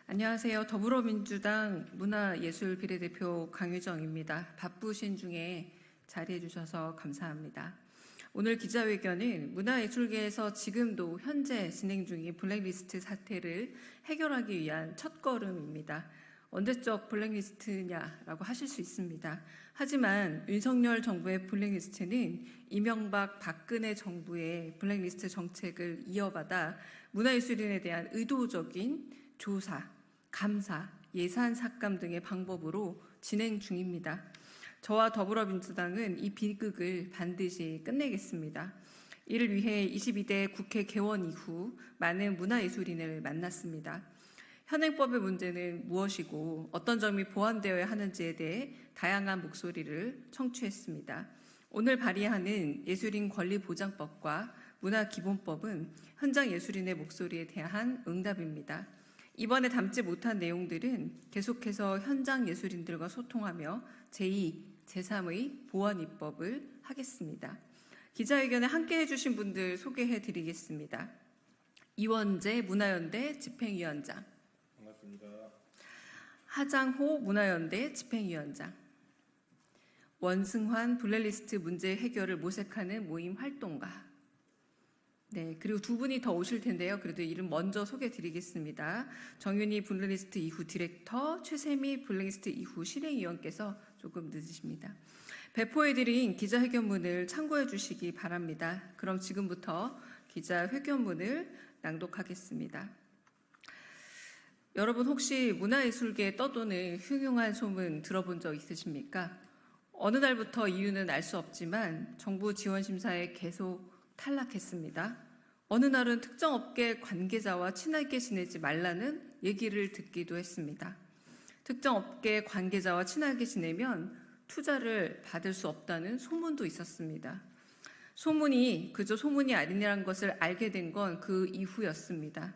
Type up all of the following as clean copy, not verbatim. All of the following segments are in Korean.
안녕하세요. 더불어민주당 문화예술 비례대표 강유정입니다. 바쁘신 중에 자리해 주셔서 감사합니다. 오늘 기자회견은 문화예술계에서 지금도 현재 진행 중인 블랙리스트 사태를 해결하기 위한 첫걸음입니다. 언제적 블랙리스트냐라고 하실 수 있습니다. 하지만 윤석열 정부의 블랙리스트는 이명박 박근혜 정부의 블랙리스트 정책을 이어받아 문화예술인에 대한 의도적인 조사, 감사, 예산 삭감 등의 방법으로 진행 중입니다. 저와 더불어민주당은 이 비극을 반드시 끝내겠습니다. 이를 위해 22대 국회 개원 이후 많은 문화예술인을 만났습니다. 현행법의 문제는 무엇이고 어떤 점이 보완되어야 하는지에 대해 다양한 목소리를 청취했습니다. 오늘 발의하는 예술인 권리보장법과 문화기본법은 현장 예술인의 목소리에 대한 응답입니다. 이번에 담지 못한 내용들은 계속해서 현장 예술인들과 소통하며 제2, 제3의 보완 입법을 하겠습니다. 기자회견에 함께해 주신 분들 소개해 드리겠습니다. 이원재 문화연대 집행위원장, 반갑습니다. 하장호 문화연대 집행위원장, 원승환 블랙리스트 문제 해결을 모색하는 모임 활동가. 네, 그리고 두 분이 더 오실 텐데요. 그래도 이름 먼저 소개해 드리겠습니다. 정윤희 블랙리스트 이후 디렉터, 최세미 블랙리스트 이후 실행위원께서 조금 늦으십니다. 배포해드린 기자회견문을 참고해 주시기 바랍니다. 그럼 지금부터 기자회견문을 낭독하겠습니다. 여러분 혹시 문화예술계에 떠도는 흉흉한 소문 들어본 적 있으십니까? 어느 날부터 이유는 알 수 없지만 정부 지원 심사에 계속 탈락했습니다. 어느 날은 특정 업계 관계자와 친하게 지내지 말라는 얘기를 듣기도 했습니다. 특정 업계 관계자와 친하게 지내면 투자를 받을 수 없다는 소문도 있었습니다. 소문이 그저 소문이 아니라는 것을 알게 된 건 그 이후였습니다.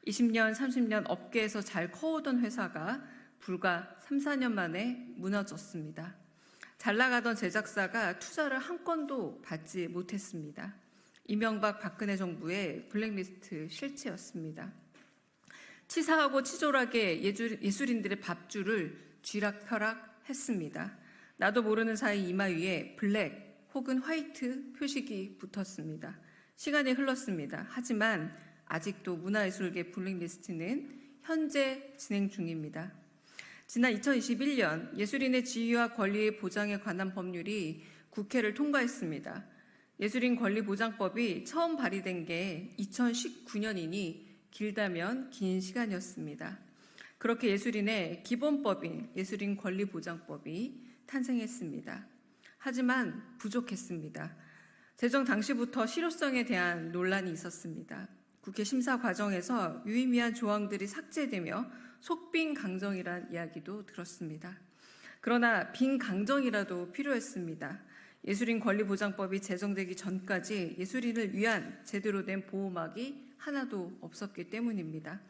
20년, 30년 업계에서 잘 커오던 회사가 불과 3, 4년 만에 무너졌습니다. 잘 나가던 제작사가 투자를 한 건도 받지 못했습니다. 이명박 박근혜 정부의 블랙리스트 실체였습니다. 치사하고 치졸하게 예술인들의 밥줄을 쥐락펴락했습니다. 나도 모르는 사이 이마 위에 블랙 혹은 화이트 표식이 붙었습니다. 시간이 흘렀습니다. 하지만 아직도 문화예술계 블랙리스트는 현재 진행 중입니다. 지난 2021년 예술인의 지위와 권리의 보장에 관한 법률이 국회를 통과했습니다. 예술인 권리보장법이 처음 발의된 게 2019년이니 길다면 긴 시간이었습니다. 그렇게 예술인의 기본법인 예술인 권리보장법이 탄생했습니다. 하지만 부족했습니다. 제정 당시부터 실효성에 대한 논란이 있었습니다. 국회 심사 과정에서 유의미한 조항들이 삭제되며 속빈 강정이란 이야기도 들었습니다. 그러나 빈 강정이라도 필요했습니다. 예술인 권리보장법이 제정되기 전까지 예술인을 위한 제대로 된 보호막이 하나도 없었기 때문입니다.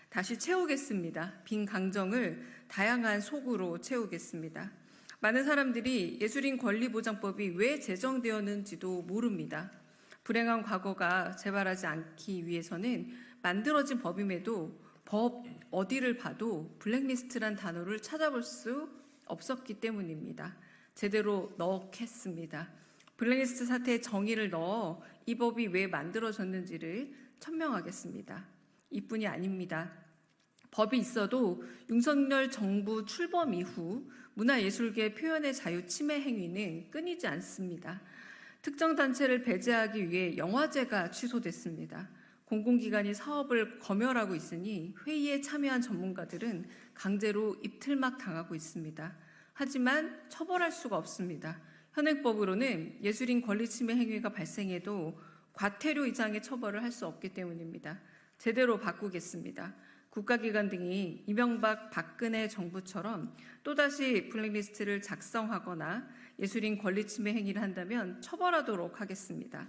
다시 채우겠습니다. 빈 강정을 다양한 속으로 채우겠습니다. 많은 사람들이 예술인 권리보장법이 왜 제정되었는지도 모릅니다. 불행한 과거가 재발하지 않기 위해서는 만들어진 법임에도 법 어디를 봐도 블랙리스트란 단어를 찾아볼 수 없었기 때문입니다. 제대로 넣겠습니다. 블랙리스트 사태에 정의를 넣어 이 법이 왜 만들어졌는지를 천명하겠습니다. 이뿐이 아닙니다. 법이 있어도 윤석열 정부 출범 이후 문화예술계 표현의 자유 침해 행위는 끊이지 않습니다. 특정 단체를 배제하기 위해 영화제가 취소됐습니다. 공공기관이 사업을 검열하고 있으니 회의에 참여한 전문가들은 강제로 입틀막 당하고 있습니다. 하지만 처벌할 수가 없습니다. 현행법으로는 예술인 권리 침해 행위가 발생해도 과태료 이상의 처벌을 할 수 없기 때문입니다. 제대로 바꾸겠습니다. 국가기관 등이 이명박 박근혜 정부처럼 또다시 블랙리스트를 작성하거나 예술인 권리 침해 행위를 한다면 처벌하도록 하겠습니다.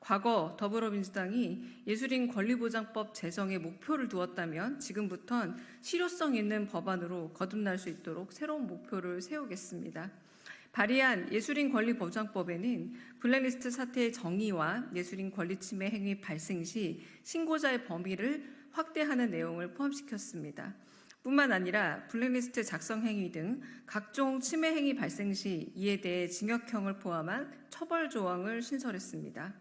과거 더불어민주당이 예술인 권리보장법 제정에 목표를 두었다면 지금부턴 실효성 있는 법안으로 거듭날 수 있도록 새로운 목표를 세우겠습니다. 발의한 예술인 권리 보장법에는 블랙리스트 사태의 정의와 예술인 권리 침해 행위 발생 시 신고자의 범위를 확대하는 내용을 포함시켰습니다. 뿐만 아니라 블랙리스트 작성 행위 등 각종 침해 행위 발생 시 이에 대해 징역형을 포함한 처벌 조항을 신설했습니다.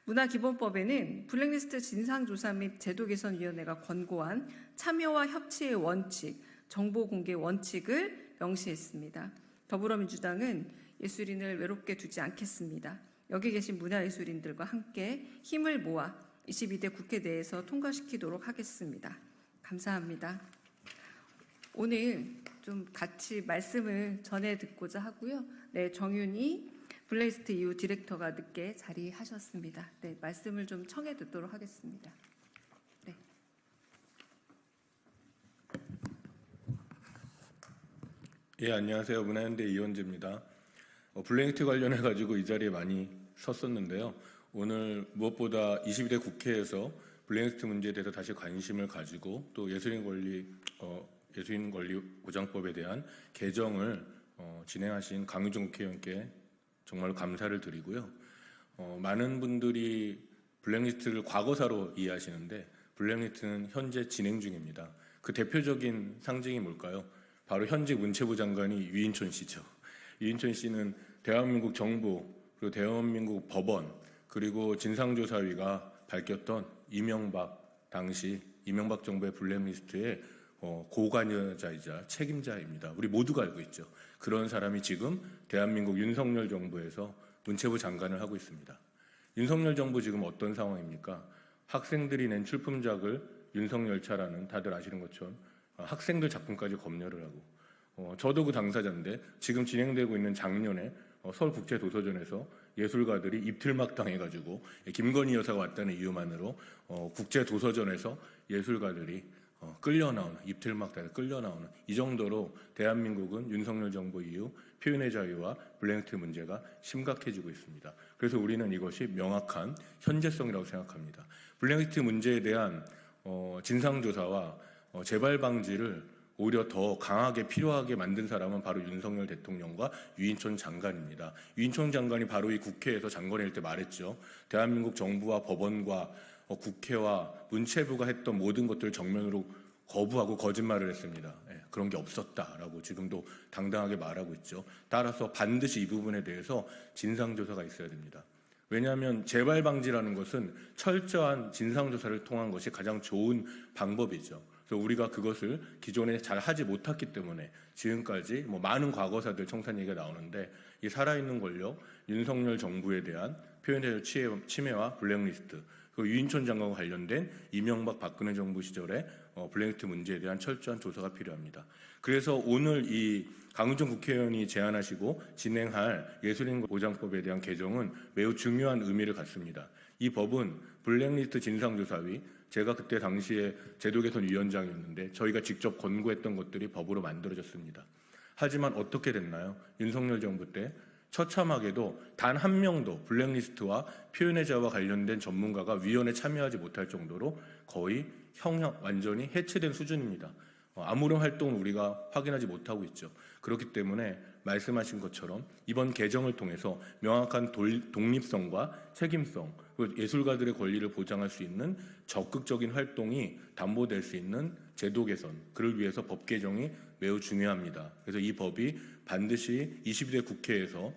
문화기본법에는 블랙리스트 진상조사 및 제도개선위원회가 권고한 참여와 협치의 원칙, 정보공개 원칙을 명시했습니다. 더불어민주당은 예술인을 외롭게 두지 않겠습니다. 여기 계신 문화예술인들과 함께 힘을 모아 22대 국회 내에서 통과시키도록 하겠습니다. 감사합니다. 오늘 좀 같이 말씀을 전해 듣고자 하고요. 네, 정윤희 블랙리스트 EU 디렉터가 늦게 자리하셨습니다. 네, 말씀을 좀 청해 듣도록 하겠습니다. 네. 예, 안녕하세요. 문화연대 이원재입니다. 블랙리스트 관련해 가지고 이 자리에 많이 섰었는데요. 오늘 무엇보다 22대 국회에서 블랙리스트 문제에 대해서 다시 관심을 가지고 또 예술인 권리 보장법에 대한 개정을 진행하신 강유정 국회의원께 정말 감사를 드리고요. 많은 분들이 블랙리스트를 과거사로 이해하시는데 블랙리스트는 현재 진행 중입니다. 그 대표적인 상징이 뭘까요? 바로 현직 문체부 장관이 유인촌 씨죠. 유인촌 씨는 대한민국 정부 그리고 대한민국 법원 그리고 진상조사위가 밝혔던 당시 이명박 정부의 블랙리스트의 고관여자이자 책임자입니다. 우리 모두가 알고 있죠. 그런 사람이 지금 대한민국 윤석열 정부에서 문체부 장관을 하고 있습니다. 윤석열 정부 지금 어떤 상황입니까? 학생들이 낸 출품작을 윤석열차라는 다들 아시는 것처럼 학생들 작품까지 검열을 하고 저도 그 당사자인데 지금 진행되고 있는 작년에 서울국제도서전에서 예술가들이 입틀막 당해가지고 김건희 여사가 왔다는 이유만으로 국제도서전에서 예술가들이 입틀막 당해 끌려나오는 이 정도로 대한민국은 윤석열 정부 이후 표현의 자유와 블랙리스트 문제가 심각해지고 있습니다. 그래서 우리는 이것이 명확한 현재성이라고 생각합니다. 블랙리스트 문제에 대한 진상조사와 재발 방지를 오히려 더 강하게 필요하게 만든 사람은 바로 윤석열 대통령과 유인촌 장관입니다. 유인촌 장관이 바로 이 국회에서 장관일 때 말했죠. 대한민국 정부와 법원과 국회와 문체부가 했던 모든 것들을 정면으로 거부하고 거짓말을 했습니다. 그런 게 없었다라고 지금도 당당하게 말하고 있죠. 따라서 반드시 이 부분에 대해서 진상조사가 있어야 됩니다. 왜냐하면 재발 방지라는 것은 철저한 진상조사를 통한 것이 가장 좋은 방법이죠. 그래서 우리가 그것을 기존에 잘 하지 못했기 때문에 지금까지 많은 과거사들 청산 얘기가 나오는데 이 살아있는 권력, 윤석열 정부에 대한 표현의 침해와 블랙리스트, 그리고 유인촌 장관과 관련된 이명박 박근혜 정부 시절에 블랙리스트 문제에 대한 철저한 조사가 필요합니다. 그래서 오늘 이 강훈정 국회의원이 제안하시고 진행할 예술인 보장법에 대한 개정은 매우 중요한 의미를 갖습니다. 이 법은 블랙리스트 진상조사위, 제가 그때 당시에 제도개선위원장이었는데 저희가 직접 권고했던 것들이 법으로 만들어졌습니다. 하지만 어떻게 됐나요? 윤석열 정부 때 처참하게도 단 한 명도 블랙리스트와 표현의 자유와 관련된 전문가가 위원회에 참여하지 못할 정도로 거의 완전히 해체된 수준입니다. 아무런 활동을 우리가 확인하지 못하고 있죠. 그렇기 때문에 말씀하신 것처럼 이번 개정을 통해서 명확한 독립성과 책임성, 그리고 예술가들의 권리를 보장할 수 있는 적극적인 활동이 담보될 수 있는 제도 개선, 그를 위해서 법 개정이 매우 중요합니다. 그래서 이 법이 반드시 22대 국회에서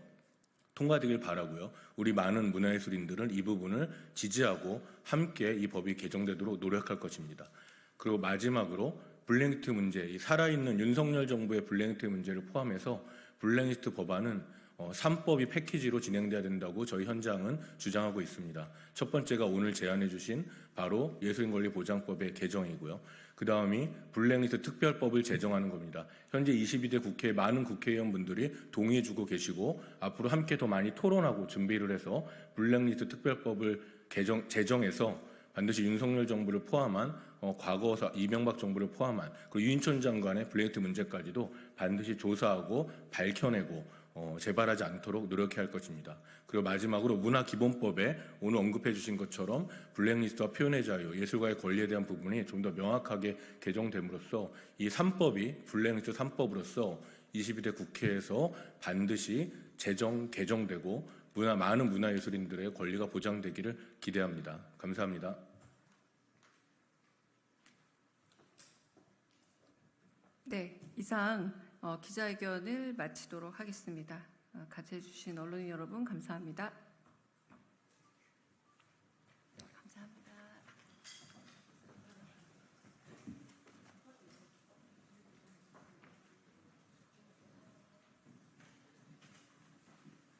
통과되길 바라고요. 우리 많은 문화예술인들은 이 부분을 지지하고 함께 이 법이 개정되도록 노력할 것입니다. 그리고 마지막으로 블랙리스트 문제, 이 살아있는 윤석열 정부의 블랙리스트 문제를 포함해서 블랙리스트 법안은 3법이 패키지로 진행돼야 된다고 저희 현장은 주장하고 있습니다. 첫 번째가 오늘 제안해 주신 바로 예술인권리보장법의 개정이고요. 그 다음이 블랙리스트 특별법을 제정하는 겁니다. 현재 22대 국회에 많은 국회의원분들이 동의해 주고 계시고 앞으로 함께 더 많이 토론하고 준비를 해서 블랙리스트 특별법을 제정해서 반드시 윤석열 정부를 포함한 과거사 이명박 정부를 포함한 그리고 유인촌 장관의 블랙리스트 문제까지도 반드시 조사하고 밝혀내고 재발하지 않도록 노력해야 할 것입니다. 그리고 마지막으로 문화기본법에 오늘 언급해 주신 것처럼 블랙리스트와 표현의 자유, 예술가의 권리에 대한 부분이 좀 더 명확하게 개정됨으로써 이 3법이 블랙리스트 3법으로서 22대 국회에서 반드시 개정되고 많은 문화예술인들의 권리가 보장되기를 기대합니다. 감사합니다. 네, 이상 기자회견을 마치도록 하겠습니다. 같이 해주신 언론인 여러분 감사합니다.